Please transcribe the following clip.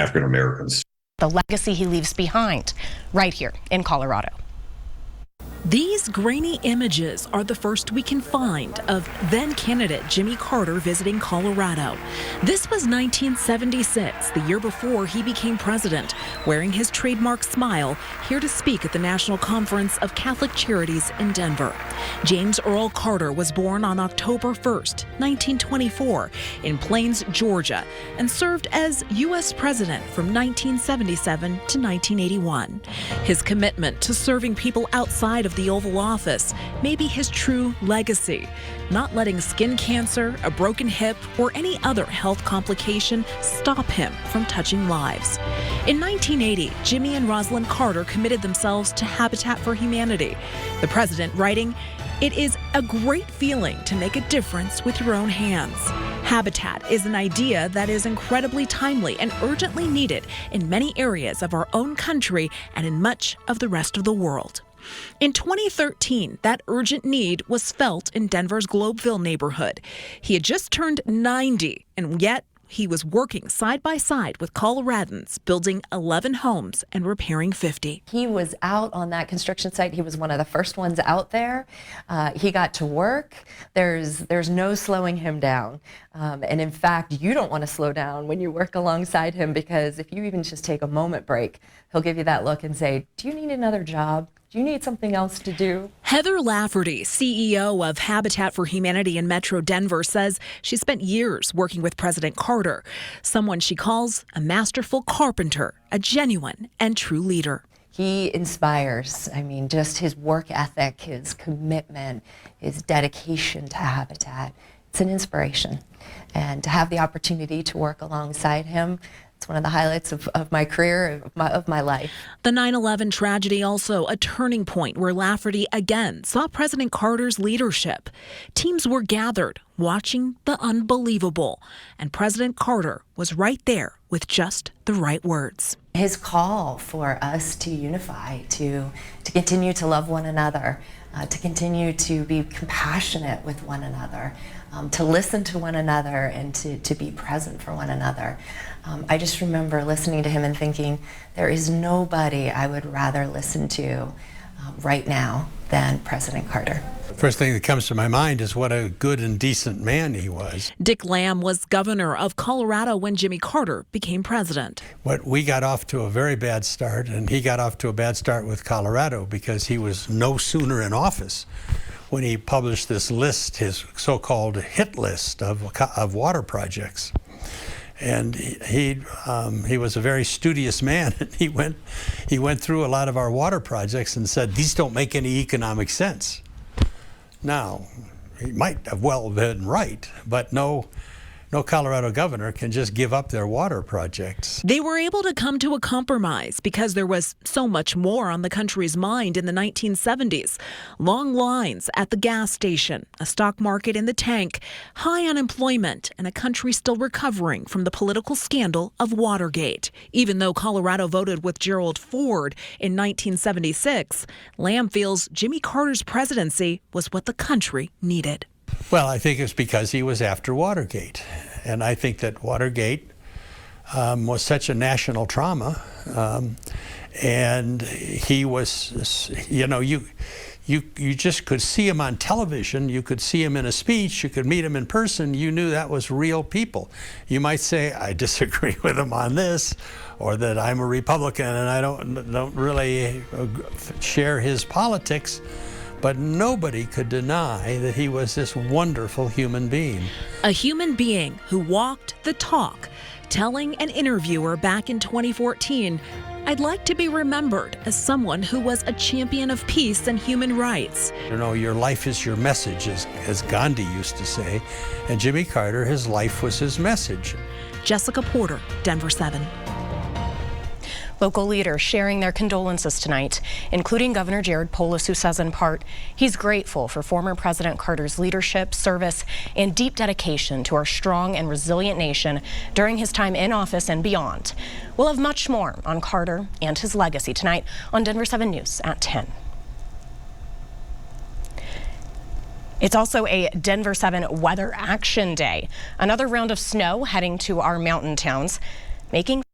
African Americans. The legacy he leaves behind right here in Colorado. These grainy images are the first we can find of then-candidate Jimmy Carter visiting Colorado. This was 1976, the year before he became president, wearing his trademark smile, here to speak at the National Conference of Catholic Charities in Denver. James Earl Carter was born on October 1st, 1924, in Plains, Georgia, and served as U.S. President from 1977 to 1981. His commitment to serving people outside of the Oval Office may be his true legacy, not letting skin cancer, a broken hip, or any other health complication stop him from touching lives. In 1980, Jimmy and Rosalind Carter committed themselves to Habitat for Humanity. The president writing, "It is a great feeling to make a difference with your own hands." Habitat is an idea that is incredibly timely and urgently needed in many areas of our own country and in much of the rest of the world. In 2013, that urgent need was felt in Denver's Globeville neighborhood. He had just turned 90, and yet he was working side by side with Coloradans, building 11 homes and repairing 50. He was out on that construction site. He was one of the first ones out there. He got to work. There's no slowing him down. And in fact, you don't want to slow down when you work alongside him, because if you even just take a moment break, he'll give you that look and say, "Do you need another job? Do you need something else to do?" Heather Lafferty, CEO of Habitat for Humanity in Metro Denver, says she spent years working with President Carter, someone she calls a masterful carpenter, a genuine and true leader. He inspires. I mean, just his work ethic, his commitment, his dedication to Habitat. It's an inspiration. And to have the opportunity to work alongside him, it's one of the highlights of my career, of my life. The 9/11 tragedy also a turning point where Lafferty again saw President Carter's leadership. Teams were gathered watching the unbelievable, and President Carter was right there with just the right words. His call for us to unify, to continue to love one another, to continue to be compassionate with one another, to listen to one another, and to be present for one another. I just remember listening to him and thinking, there is nobody I would rather listen to right now than President Carter. The first thing that comes to my mind is what a good and decent man he was. Dick Lamb was governor of Colorado when Jimmy Carter became president. We got off to a very bad start, and he got off to a bad start with Colorado because he was no sooner in office when he published this list, his so-called hit list of water projects. And he was a very studious man. He went through a lot of our water projects and said, these don't make any economic sense. Now, he might have well been right, but no Colorado governor can just give up their water projects. They were able to come to a compromise because there was so much more on the country's mind in the 1970s. Long lines at the gas station, a stock market in the tank, high unemployment, and a country still recovering from the political scandal of Watergate. Even though Colorado voted with Gerald Ford in 1976, Lamb feels Jimmy Carter's presidency was what the country needed. Well, I think it's because he was after Watergate. And I think that Watergate was such a national trauma. And he was, you just could see him on television. You could see him in a speech. You could meet him in person. You knew that was real people. You might say, I disagree with him on this, or that I'm a Republican and I don't really share his politics. But nobody could deny that he was this wonderful human being. A human being who walked the talk, telling an interviewer back in 2014, I'd like to be remembered as someone who was a champion of peace and human rights. Your life is your message, as Gandhi used to say. And Jimmy Carter, his life was his message. Jessica Porter, Denver 7. Local leaders sharing their condolences tonight, including Governor Jared Polis, who says in part, he's grateful for former President Carter's leadership, service, and deep dedication to our strong and resilient nation during his time in office and beyond. We'll have much more on Carter and his legacy tonight on Denver 7 News at 10. It's also a Denver 7 Weather Action Day. Another round of snow heading to our mountain towns, making